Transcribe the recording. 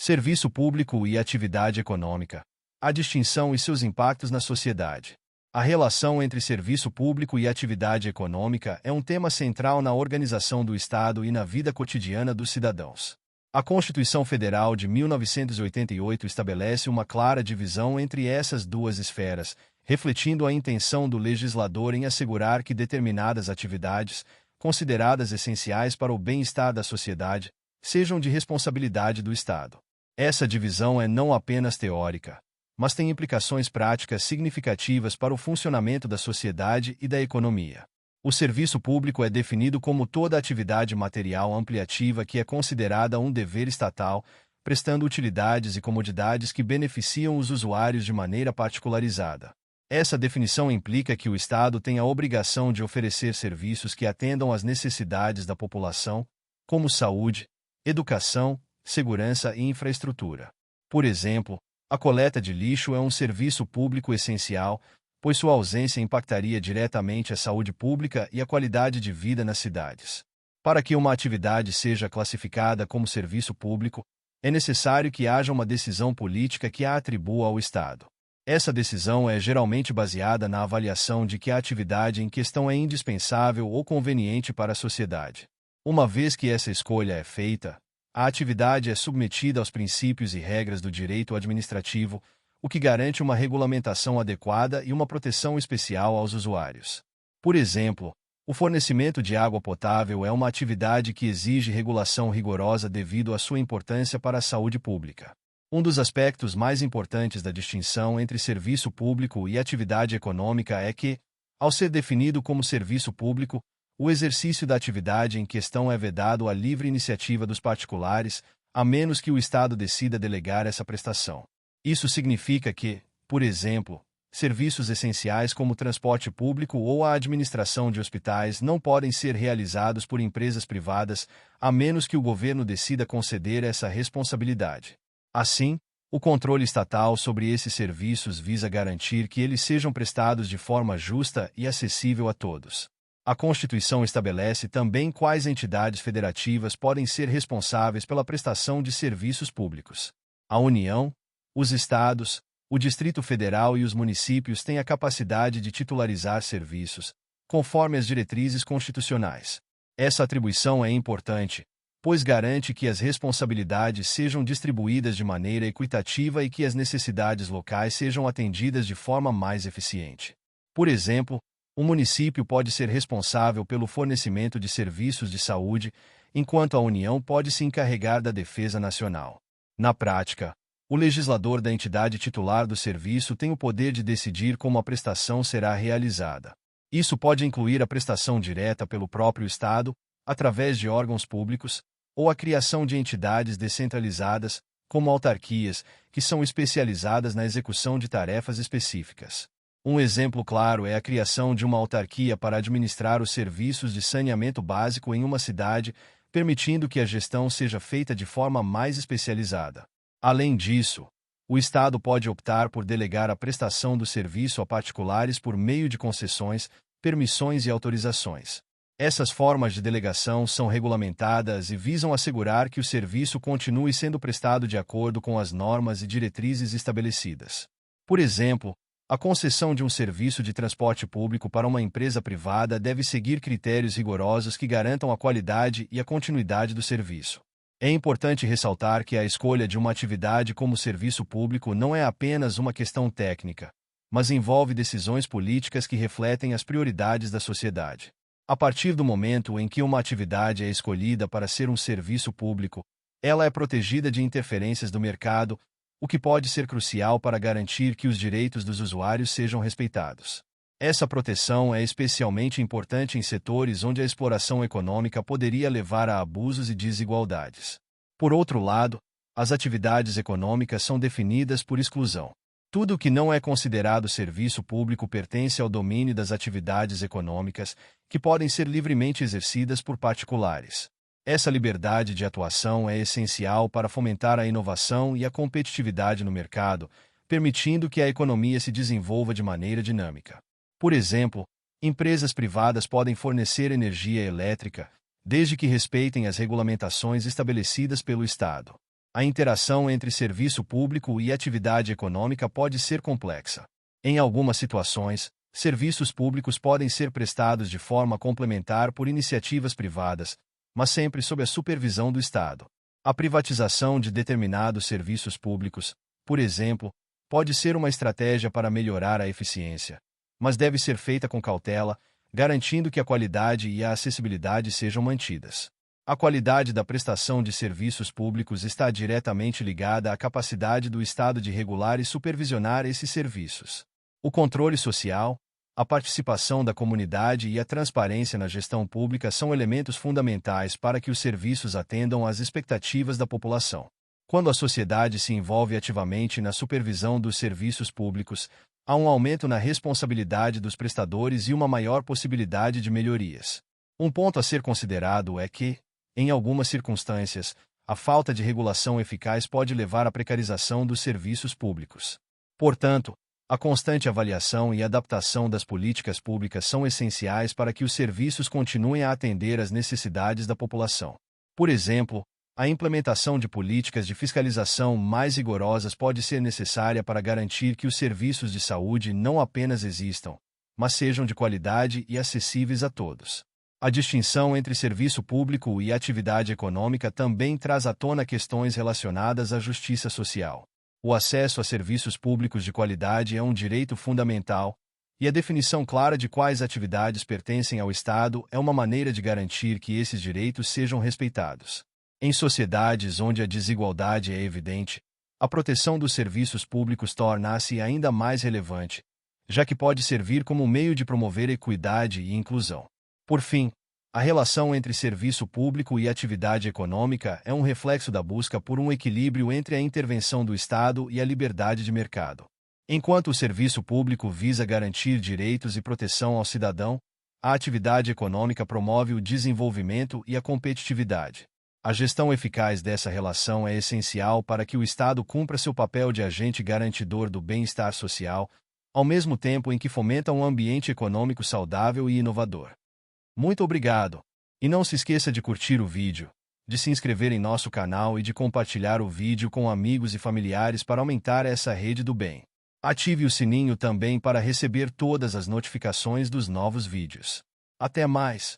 Serviço público e atividade econômica. A distinção e seus impactos na sociedade. A relação entre serviço público e atividade econômica é um tema central na organização do Estado e na vida cotidiana dos cidadãos. A Constituição Federal de 1988 estabelece uma clara divisão entre essas duas esferas, refletindo a intenção do legislador em assegurar que determinadas atividades, consideradas essenciais para o bem-estar da sociedade, sejam de responsabilidade do Estado. Essa divisão é não apenas teórica, mas tem implicações práticas significativas para o funcionamento da sociedade e da economia. O serviço público é definido como toda atividade material ampliativa que é considerada um dever estatal, prestando utilidades e comodidades que beneficiam os usuários de maneira particularizada. Essa definição implica que o Estado tem a obrigação de oferecer serviços que atendam às necessidades da população, como saúde, educação, segurança e infraestrutura. Por exemplo, a coleta de lixo é um serviço público essencial, pois sua ausência impactaria diretamente a saúde pública e a qualidade de vida nas cidades. Para que uma atividade seja classificada como serviço público, é necessário que haja uma decisão política que a atribua ao Estado. Essa decisão é geralmente baseada na avaliação de que a atividade em questão é indispensável ou conveniente para a sociedade. Uma vez que essa escolha é feita, a atividade é submetida aos princípios e regras do direito administrativo, o que garante uma regulamentação adequada e uma proteção especial aos usuários. Por exemplo, o fornecimento de água potável é uma atividade que exige regulação rigorosa devido à sua importância para a saúde pública. Um dos aspectos mais importantes da distinção entre serviço público e atividade econômica é que, ao ser definido como serviço público, o exercício da atividade em questão é vedado à livre iniciativa dos particulares, a menos que o Estado decida delegar essa prestação. Isso significa que, por exemplo, serviços essenciais como transporte público ou a administração de hospitais não podem ser realizados por empresas privadas, a menos que o governo decida conceder essa responsabilidade. Assim, o controle estatal sobre esses serviços visa garantir que eles sejam prestados de forma justa e acessível a todos. A Constituição estabelece também quais entidades federativas podem ser responsáveis pela prestação de serviços públicos. A União, os Estados, o Distrito Federal e os municípios têm a capacidade de titularizar serviços, conforme as diretrizes constitucionais. Essa atribuição é importante, pois garante que as responsabilidades sejam distribuídas de maneira equitativa e que as necessidades locais sejam atendidas de forma mais eficiente. Por exemplo, o município pode ser responsável pelo fornecimento de serviços de saúde, enquanto a União pode se encarregar da defesa nacional. Na prática, o legislador da entidade titular do serviço tem o poder de decidir como a prestação será realizada. Isso pode incluir a prestação direta pelo próprio Estado, através de órgãos públicos, ou a criação de entidades descentralizadas, como autarquias, que são especializadas na execução de tarefas específicas. Um exemplo claro é a criação de uma autarquia para administrar os serviços de saneamento básico em uma cidade, permitindo que a gestão seja feita de forma mais especializada. Além disso, o Estado pode optar por delegar a prestação do serviço a particulares por meio de concessões, permissões e autorizações. Essas formas de delegação são regulamentadas e visam assegurar que o serviço continue sendo prestado de acordo com as normas e diretrizes estabelecidas. Por exemplo, a concessão de um serviço de transporte público para uma empresa privada deve seguir critérios rigorosos que garantam a qualidade e a continuidade do serviço. É importante ressaltar que a escolha de uma atividade como serviço público não é apenas uma questão técnica, mas envolve decisões políticas que refletem as prioridades da sociedade. A partir do momento em que uma atividade é escolhida para ser um serviço público, ela é protegida de interferências do mercado, o que pode ser crucial para garantir que os direitos dos usuários sejam respeitados. Essa proteção é especialmente importante em setores onde a exploração econômica poderia levar a abusos e desigualdades. Por outro lado, as atividades econômicas são definidas por exclusão. Tudo que não é considerado serviço público pertence ao domínio das atividades econômicas, que podem ser livremente exercidas por particulares. Essa liberdade de atuação é essencial para fomentar a inovação e a competitividade no mercado, permitindo que a economia se desenvolva de maneira dinâmica. Por exemplo, empresas privadas podem fornecer energia elétrica, desde que respeitem as regulamentações estabelecidas pelo Estado. A interação entre serviço público e atividade econômica pode ser complexa. Em algumas situações, serviços públicos podem ser prestados de forma complementar por iniciativas privadas, mas sempre sob a supervisão do Estado. A privatização de determinados serviços públicos, por exemplo, pode ser uma estratégia para melhorar a eficiência, mas deve ser feita com cautela, garantindo que a qualidade e a acessibilidade sejam mantidas. A qualidade da prestação de serviços públicos está diretamente ligada à capacidade do Estado de regular e supervisionar esses serviços. O controle social, a participação da comunidade e a transparência na gestão pública são elementos fundamentais para que os serviços atendam às expectativas da população. Quando a sociedade se envolve ativamente na supervisão dos serviços públicos, há um aumento na responsabilidade dos prestadores e uma maior possibilidade de melhorias. Um ponto a ser considerado é que, em algumas circunstâncias, a falta de regulação eficaz pode levar à precarização dos serviços públicos. Portanto, a constante avaliação e adaptação das políticas públicas são essenciais para que os serviços continuem a atender às necessidades da população. Por exemplo, a implementação de políticas de fiscalização mais rigorosas pode ser necessária para garantir que os serviços de saúde não apenas existam, mas sejam de qualidade e acessíveis a todos. A distinção entre serviço público e atividade econômica também traz à tona questões relacionadas à justiça social. O acesso a serviços públicos de qualidade é um direito fundamental, e a definição clara de quais atividades pertencem ao Estado é uma maneira de garantir que esses direitos sejam respeitados. Em sociedades onde a desigualdade é evidente, a proteção dos serviços públicos torna-se ainda mais relevante, já que pode servir como meio de promover equidade e inclusão. Por fim, a relação entre serviço público e atividade econômica é um reflexo da busca por um equilíbrio entre a intervenção do Estado e a liberdade de mercado. Enquanto o serviço público visa garantir direitos e proteção ao cidadão, a atividade econômica promove o desenvolvimento e a competitividade. A gestão eficaz dessa relação é essencial para que o Estado cumpra seu papel de agente garantidor do bem-estar social, ao mesmo tempo em que fomenta um ambiente econômico saudável e inovador. Muito obrigado! E não se esqueça de curtir o vídeo, de se inscrever em nosso canal e de compartilhar o vídeo com amigos e familiares para aumentar essa rede do bem. Ative o sininho também para receber todas as notificações dos novos vídeos. Até mais!